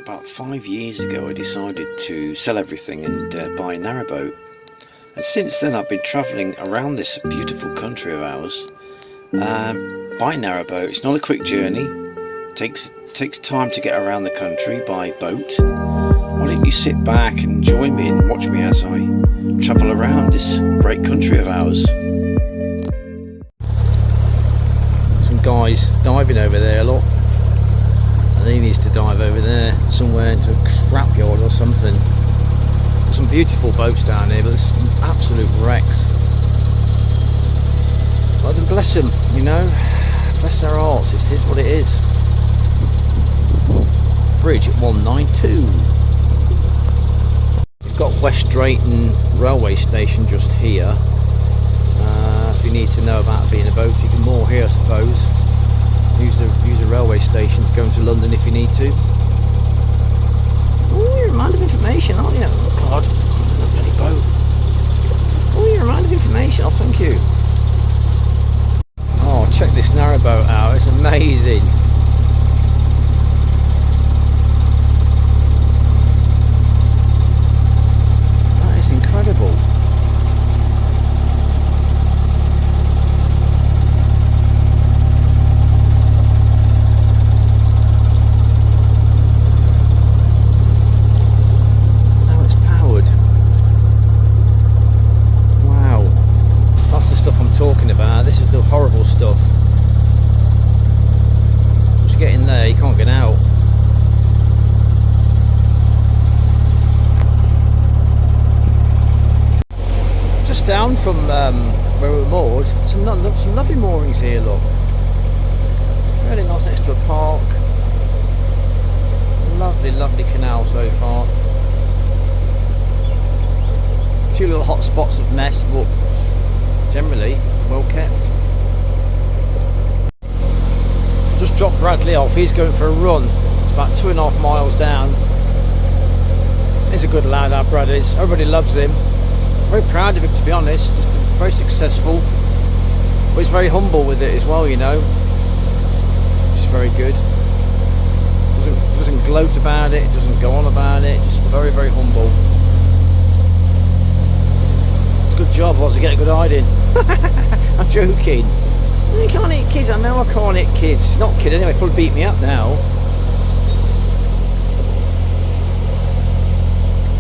About 5 years ago I decided to sell everything and buy a narrowboat, and since then I've been travelling around this beautiful country of ours by narrowboat. It's not a quick journey, takes time to get around the country by boat. Why don't you sit back and join me and watch me as I travel around this great country of ours. Some guys diving over there a lot. I think he needs to dive over there somewhere into a scrapyard or something. There's some beautiful boats down here, but there's some absolute wrecks. But bless them, you know, bless their hearts. It is what it is. Bridge at 192. We've got West Drayton railway station just here. If you need to know about being a boat, you can moor here, I suppose. Use the railway station to go into London if you need to. Oh, you're a man of information, aren't you? Oh God, bloody boat. Oh, you're a man of information. Oh, thank you. Oh, check this narrowboat out. It's amazing. That is incredible. Talking about, this is the horrible stuff. Once you get in there, you can't get out. Just down from where we were moored, some lovely moorings here. Look, really nice, next to a park. Lovely canal so far. A few little hot spots of mess, but generally well kept. Just dropped Bradley off. He's going for a run. It's about 2.5 miles down. He's a good lad, our Bradley's. Everybody loves him. Very proud of him, to be honest. Just very successful, but he's very humble with it as well, you know. Which is very good. Doesn't gloat about it. Doesn't go on about it. Just very humble. Good job, was to get a good hiding. I'm joking. You can't hit kids. I know I can't hit kids. It's not kid anyway. Probably beat me up now.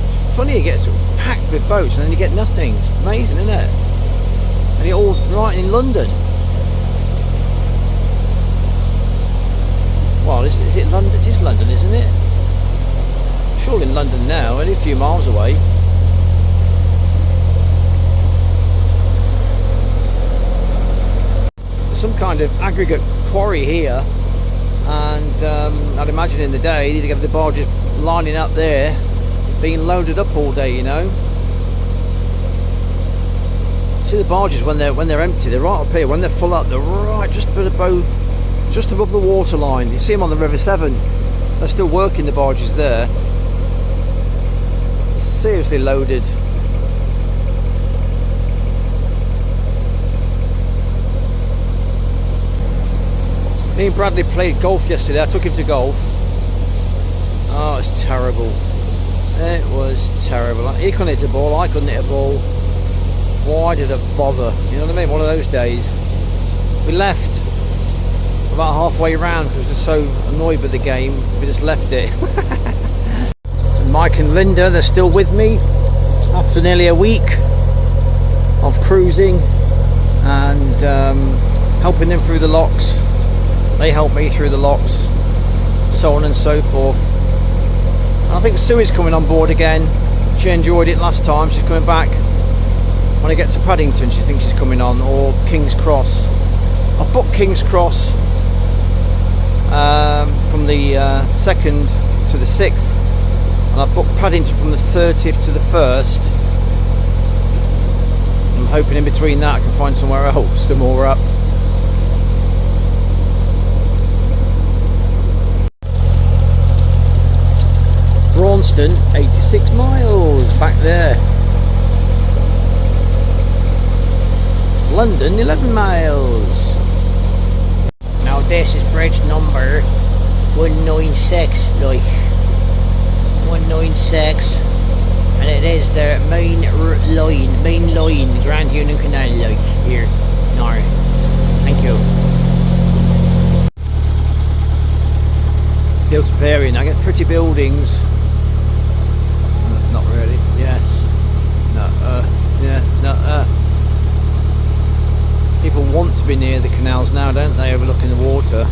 It's funny, you get packed with boats and then you get nothing. It's amazing, isn't it? And you're all right in London. Well, is it London? It is London, isn't it? Surely in London now, only a few miles away. Some kind of aggregate quarry here, and I'd imagine in the day you'd have the barges lining up there, being loaded up all day, you know. See the barges when they're empty, they're right up here. When they're full up, they're right just above the water line. You see them on the River Severn. They're still working the barges there. Seriously loaded. Me and Bradley played golf yesterday. I took him to golf. Oh, it's terrible. It was terrible. He couldn't hit a ball, I couldn't hit a ball. Why did I bother? You know what I mean? One of those days. We left about halfway round because we were so annoyed with the game. We just left it. And Mike and Linda, they're still with me after nearly a week of cruising and helping them through the locks. They helped me through the locks, so on and so forth. And I think Sue is coming on board again. She enjoyed it last time. She's coming back when I get to Paddington. She thinks she's coming on, or King's Cross. I've booked King's Cross from the 2nd to the 6th, and I've booked Paddington from the 30th to the 1st. I'm hoping in between that I can find somewhere else to moor up. Braunston, 86 miles back there. London, 11 miles. Now this is bridge number 196, like. line 6, and it is the main line, Grand Union Canal line here. No, thank you. Built up area now, get pretty buildings. Not really. Yes. No. Yeah. No. People want to be near the canals now, don't they? Overlooking the water.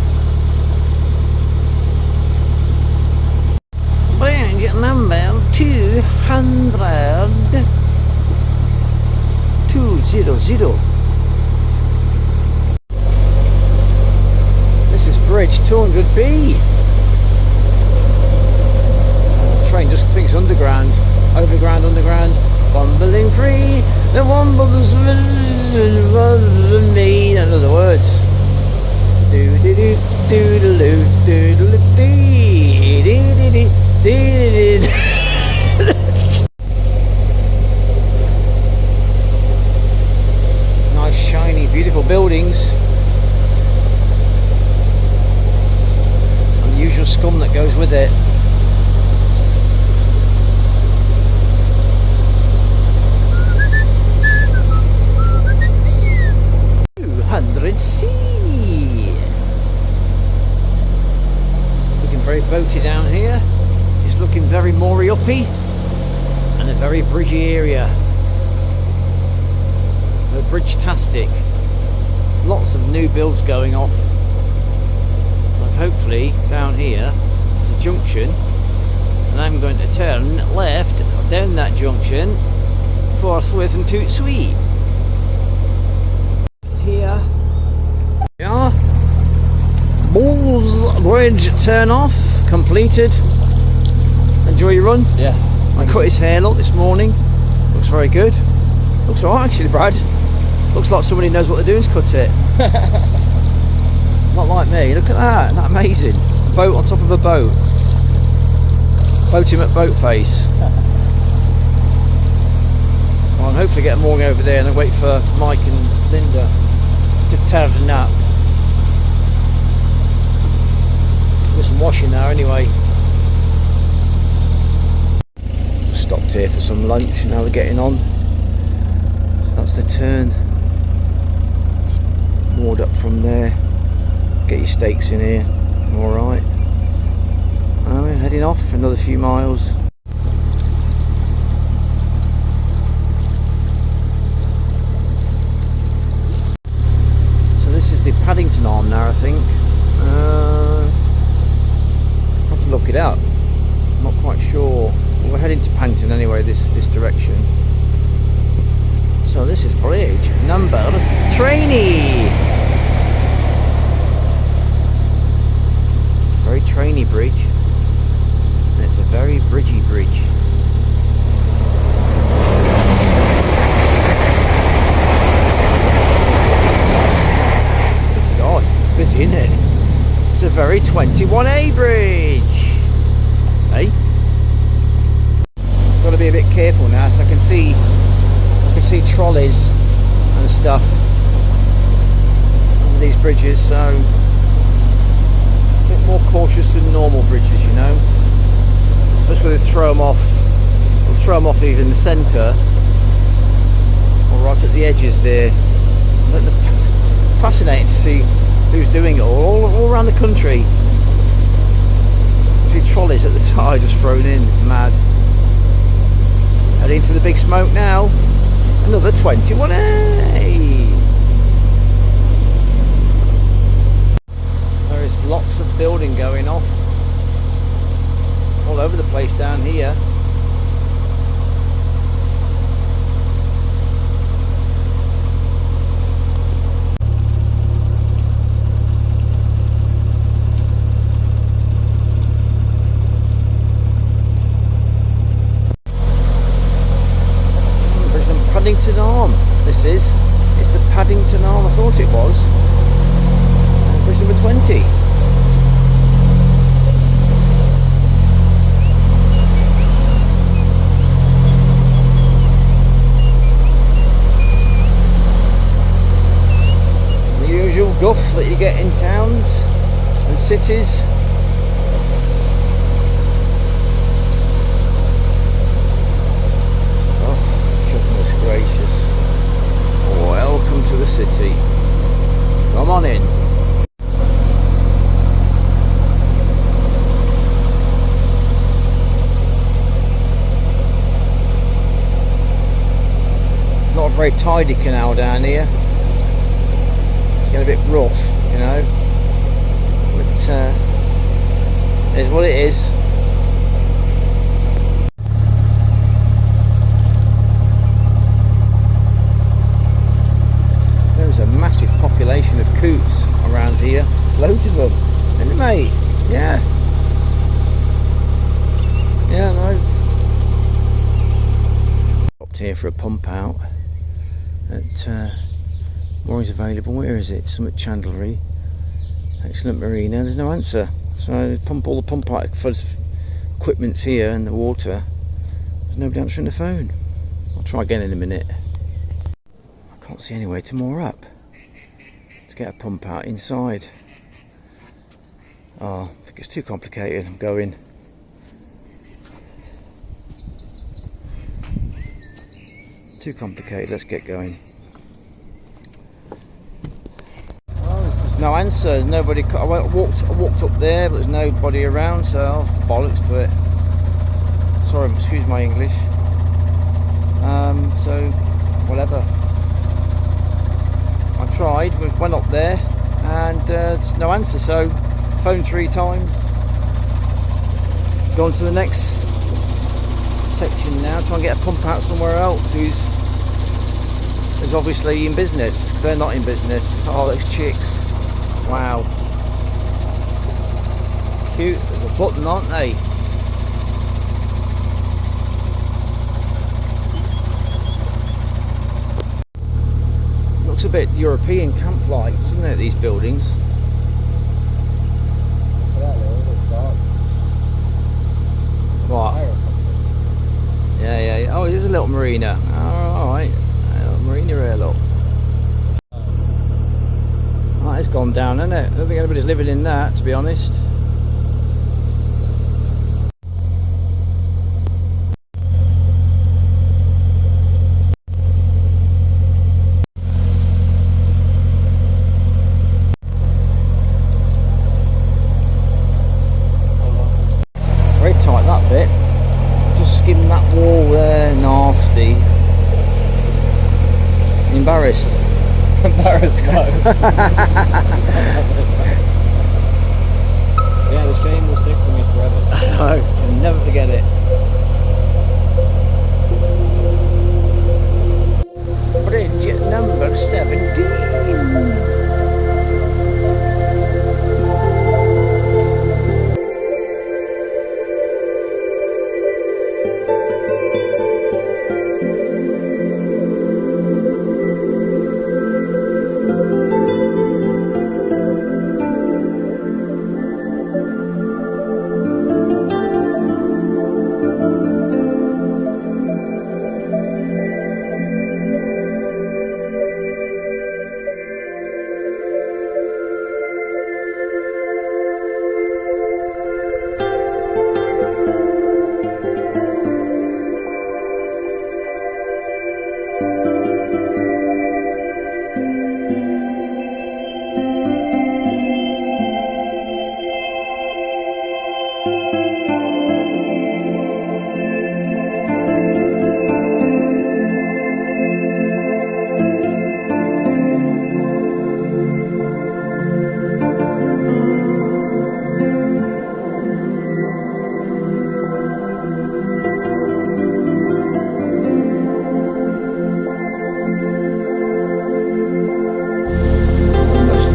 Bridge number 200. This is bridge 200B. Train just thinks underground, overground, underground, bumbling free, the one bubbles me. In other words, do do do do do do do do do. Nice, shiny, beautiful buildings. Unusual scum that goes with it. 200C. It's looking very boaty down here. It's looking very moory-uppy and a very bridgy area. A bridge-tastic. Lots of new builds going off. And hopefully down here there's a junction, and I'm going to turn left down that junction for Forthwith and Toot Sweet. Here. Yeah. Bulls Bridge turn off completed. Enjoy your run? Yeah. I cut his hair look this morning. Looks very good. Looks alright actually, Brad. Looks like somebody knows what they're doing to cut it. Not like me. Look at that. Isn't that amazing? A boat on top of a boat. Boat him at boat face. Well, I'll hopefully get Morgan over there and then wait for Mike and Linda to turn the nap. There's some washing there anyway. Just stopped here for some lunch. Now we're getting on. That's the turn. Just moored up from there. Get your stakes in here. Alright. And we're heading off for another few miles. So this is the Paddington arm now, I think. Have to look it out. I'm not quite sure. We're heading to Paddington anyway, this direction. So this is bridge number 20. It's a very trainy bridge, and it's a very bridgy bridge. God, it's busy, isn't it? It's a very 21A bridge. Hey, got to be a bit careful now, so I can see trolleys and stuff on these bridges, so a bit more cautious than normal bridges, you know. Especially when they throw them off. They'll throw them off either in the centre or right at the edges there. Fascinating to see who's doing it all around the country. See trolleys at the side just thrown in, mad. Heading to the big smoke now. Another 21A. There is lots of building going off all over the place down here. Paddington Arm. This is. It's the Paddington Arm. I thought it was. Bridge number 20. The usual guff that you get in towns and cities. Very tidy canal down here. It's getting a bit rough, you know, but it's what it is. There's a massive population of coots around here. There's loads of them, isn't there, mate? Yeah. Yeah, no. Stopped here for a pump out at moorings available. Where is it? Some at Chandlery. Excellent marina. There's no answer. So pump all the pump out for equipment's here and the water. There's nobody answering the phone. I'll try again in a minute. I can't see any way to moor up to get a pump out inside. Oh, I think it's too complicated. I'm going. Too complicated. Let's get going. There's no answer. There's nobody. I walked up there, but there's nobody around. So bollocks to it. Sorry, excuse my English. So whatever. I tried. We went up there, and there's no answer. So phoned 3 times. Go on to the next section now. Try and get a pump out somewhere else. Who's obviously in business, because they're not in business. Oh, those chicks. Wow. Cute. There's a button, aren't they? Looks a bit European camp-like, doesn't it, these buildings? What? Yeah. Oh, it is a little marina. Oh, alright. A little marina here, look. Oh, it's gone down, hasn't it? I don't think anybody's living in that, to be honest. Very tight, that bit. Just skim that wall there, nasty. Embarrassed? Embarrassed, no. Yeah, the shame will stick to me forever. No, I'll never forget it. Bridge number 17.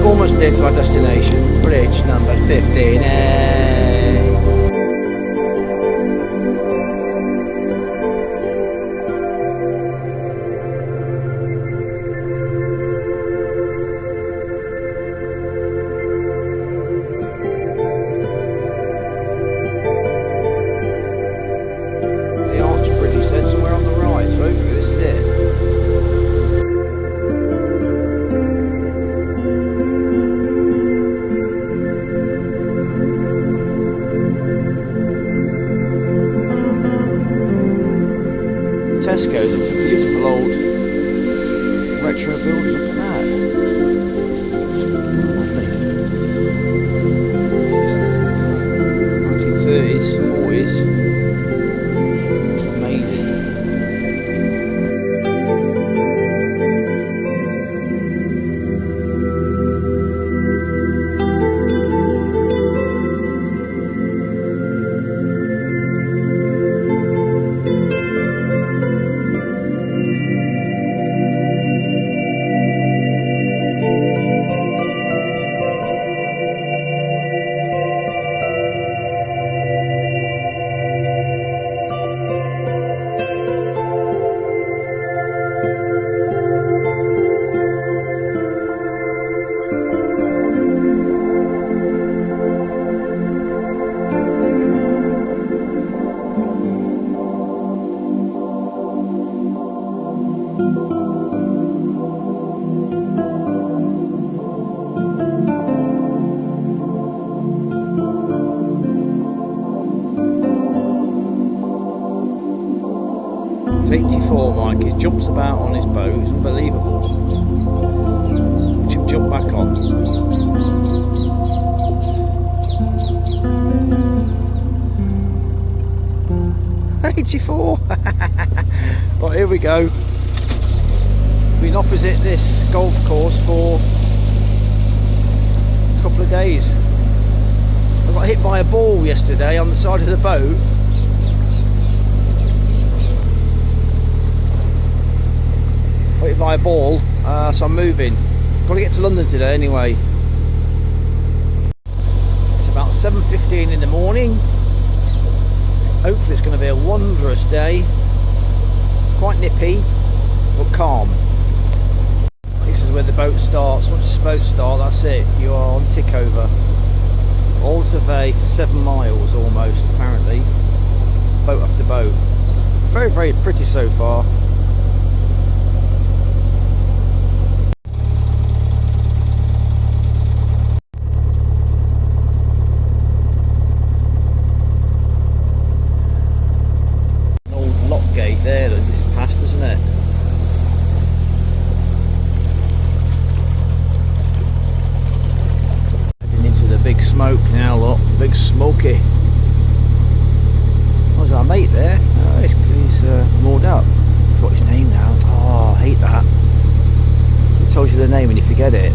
Almost there to our destination, bridge number 15. The arch bridge, he said, somewhere on the right, so hopefully this is it. Tesco's, it's a beautiful old retro building, look at that. Lovely. 1930s, 40s. Amazing. It's 84, Mike. He jumps about on his boat. It's unbelievable. Watch him jump back on. 84. Right, here we go. Been opposite this golf course for a couple of days. I got hit by a ball yesterday on the side of the boat. Got hit by a ball, so I'm moving. Got to get to London today anyway. It's about 7:15 in the morning. Hopefully it's going to be a wondrous day. It's quite nippy, but calm. This is where the boat starts. Once this boat starts, that's it. You are on tick over. All survey for 7 miles almost, apparently. Boat after boat. Very, very pretty so far. Gate there that it's past, isn't it? Heading into the big smoke now, look, big smoky. Was our mate there? Oh, he's moored up. I forgot his name now. Oh, I hate that. So it tells you the name and you forget it.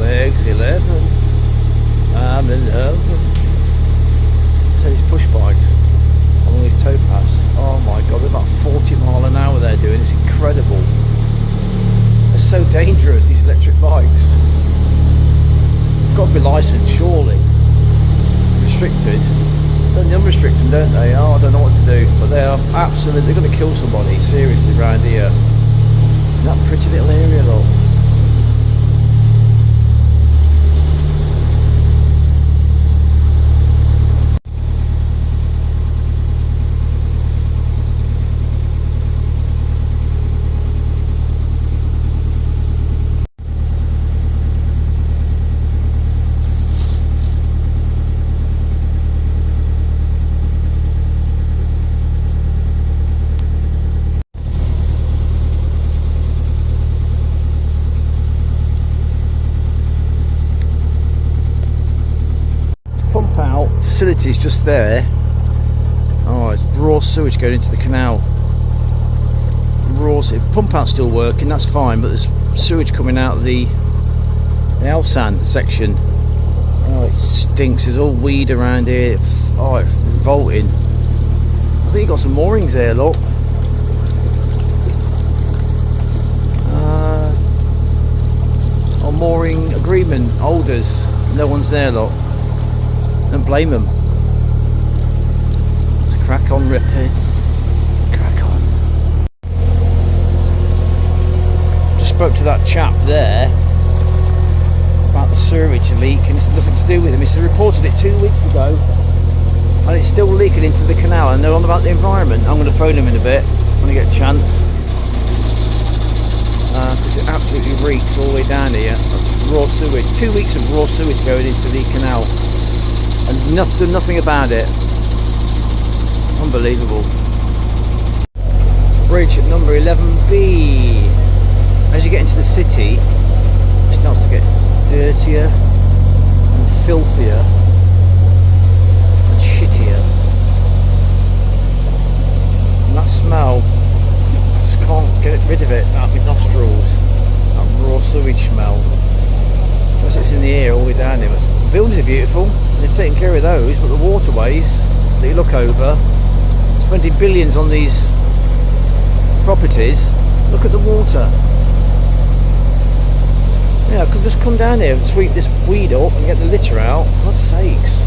Legs 11. I'm in love. Take these push bikes on all these towpaths. Oh my god, they're about 40 mile an hour they're doing. It's incredible. They're so dangerous, these electric bikes. Got to be licensed, surely. Restricted. They unrestrict them, don't they? Oh, I don't know what to do. But they are absolutely, they're going to kill somebody, seriously, around here. In that pretty little area, though. Facilities just there. Oh, it's raw sewage going into the canal. Raw sewage. Pump out's still working, that's fine, but there's sewage coming out of the Alsan section. Oh, it stinks. There's all weed around here. Oh, it's revolting. I think you got some moorings there, look. Mooring agreement holders. No one's there, look. Don't blame them. Let's crack on, Ripper. Crack on. Just spoke to that chap there about the sewage leak, and it's nothing to do with him. He reported it 2 weeks ago, and it's still leaking into the canal, and they're on about the environment. I'm going to phone him in a bit when I get a chance, because it absolutely reeks all the way down here of raw sewage. 2 weeks of raw sewage going into the canal. And done nothing about it. Unbelievable. Bridge at number 11B. As you get into the city, it starts to get dirtier and filthier and shittier. And that smell, I just can't get rid of it out of my nostrils. That raw sewage smell. Plus it's in the air all the way down here. The buildings are beautiful, they're taking care of those, but the waterways that you look over, spending billions on these properties, look at the water. Yeah, I could just come down here and sweep this weed up and get the litter out, for God's sakes.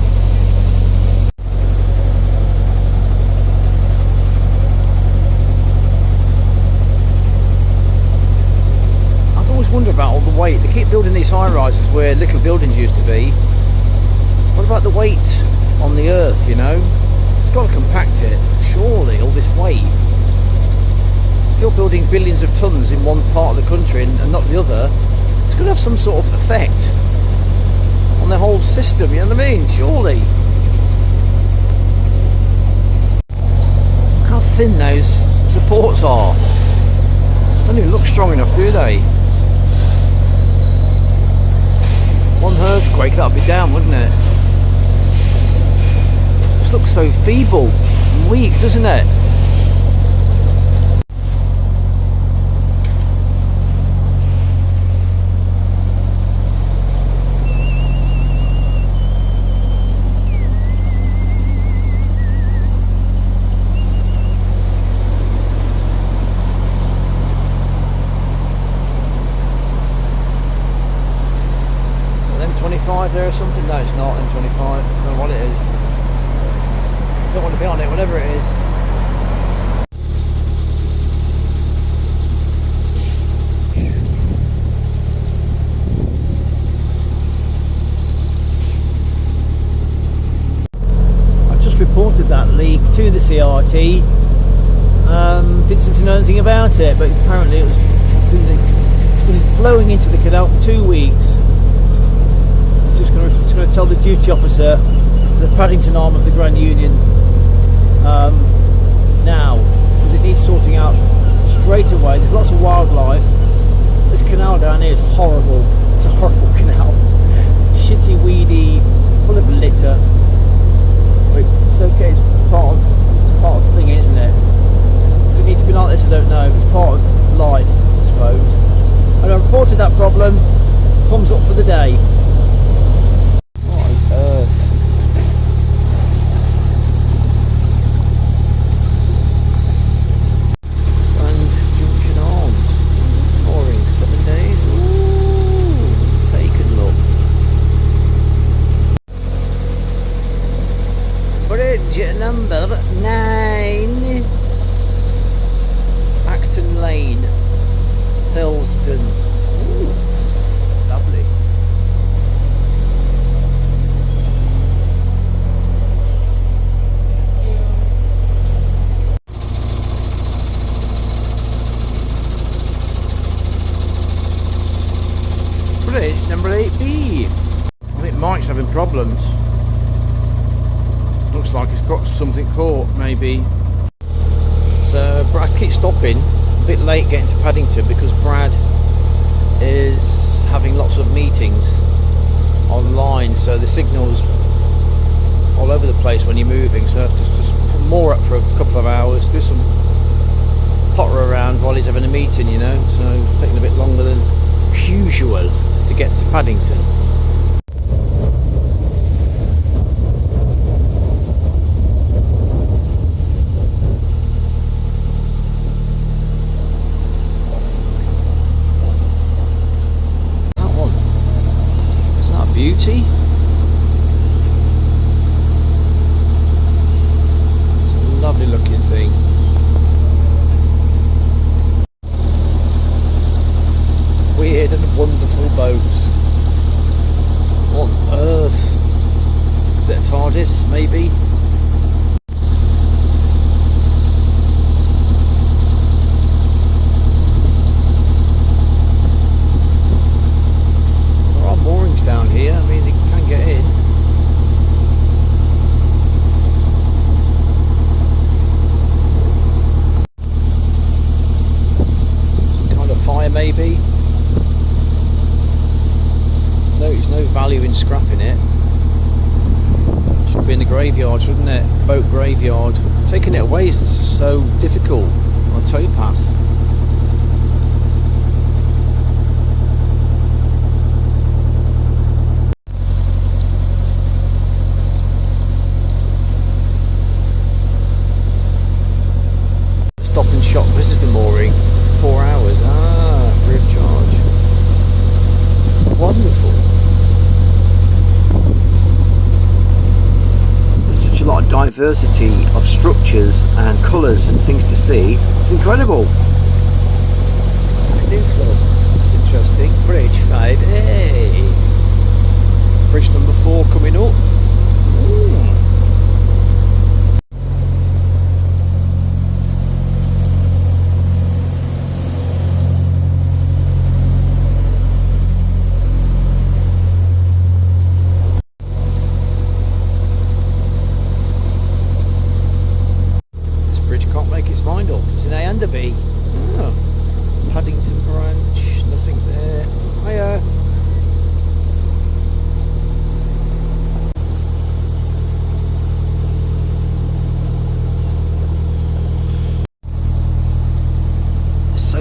Wonder about all the weight. They keep building these high rises where little buildings used to be. What about the weight on the earth, you know? It's got to compact it, surely, all this weight. If you're building billions of tons in one part of the country and not the other, It's going to have some sort of effect on the whole system, you know what I mean? Surely. Look how thin those supports are. Don't even look strong enough, do they? One earthquake, that'd be down, wouldn't it? Just looks so feeble and weak, doesn't it? There or something? No, it's not M25. I don't know what it is. Don't want to be on it, whatever it is. I've just reported that leak to the CRT. Didn't seem to know anything about it, but apparently it's been flowing into the canal for 2 weeks. Just going to tell the duty officer, the Paddington arm of the Grand Union, now, because it needs sorting out straight away. There's lots of wildlife. This canal down here is horrible. It's a horrible canal. Shitty, weedy, full of litter. But it's okay. It's part of the thing, isn't it? Does it need to be like this? I don't know. It's part of life, I suppose. And I reported that problem. Thumbs up for the day. Number 9, Acton Lane, Hillsden. Ooh, lovely. Bridge number 8B. I think Mike's having problems. Looks like it's got something caught, maybe. So Brad keeps stopping. A bit late getting to Paddington because Brad is having lots of meetings online, so the signal's all over the place when you're moving. So I have to just put more up for a couple of hours, do some potter around while he's having a meeting, you know. So taking a bit longer than usual to get to Paddington. Beauty. It's a lovely looking thing. Weird and wonderful boats. What on earth? Is it a TARDIS, maybe? Down here, I mean, they can get in. Some kind of fire, maybe. No, there's no value in scrapping it. Should be in the graveyard, shouldn't it? Boat graveyard. Taking it away is so difficult on a towpath. Stop and shop visitor mooring, 4 hours. Ah, free of charge. Wonderful. There's such a lot of diversity of structures and colours and things to see. It's incredible. New club. Interesting. Bridge 5A. Bridge number 4 coming up.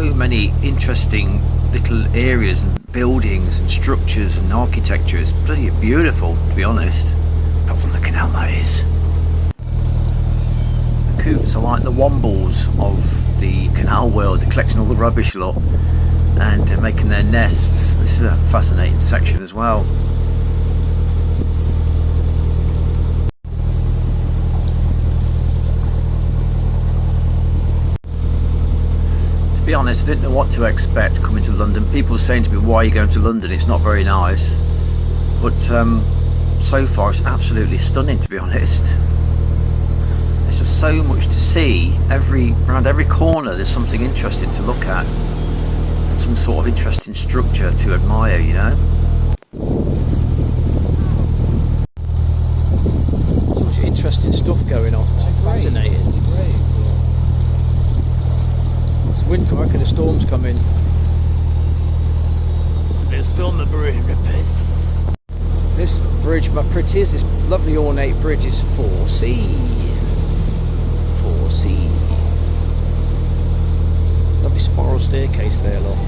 so many interesting little areas and buildings and structures and architecture. It's bloody beautiful, to be honest. Apart from the canal, that is. The coots are like the wombles of the canal world. They're collecting all the rubbish lot and making their nests. This is a fascinating section as well. To be honest, I didn't know what to expect coming to London. People were saying to me, why are you going to London? It's not very nice. But so far it's absolutely stunning, to be honest. There's just so much to see. Around every corner there's something interesting to look at. And some sort of interesting structure to admire, you know. So much interesting stuff going on. Fascinating. Great. It's wind, I reckon a storm's coming. There's storm the bridge. This bridge, my pretties, this lovely ornate bridge is 4C. 4C. Lovely spiral staircase there, look.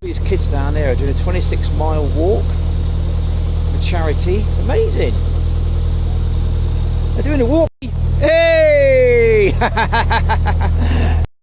These kids down there are doing a 26-mile walk for charity. It's amazing. They're doing a walk. Hey!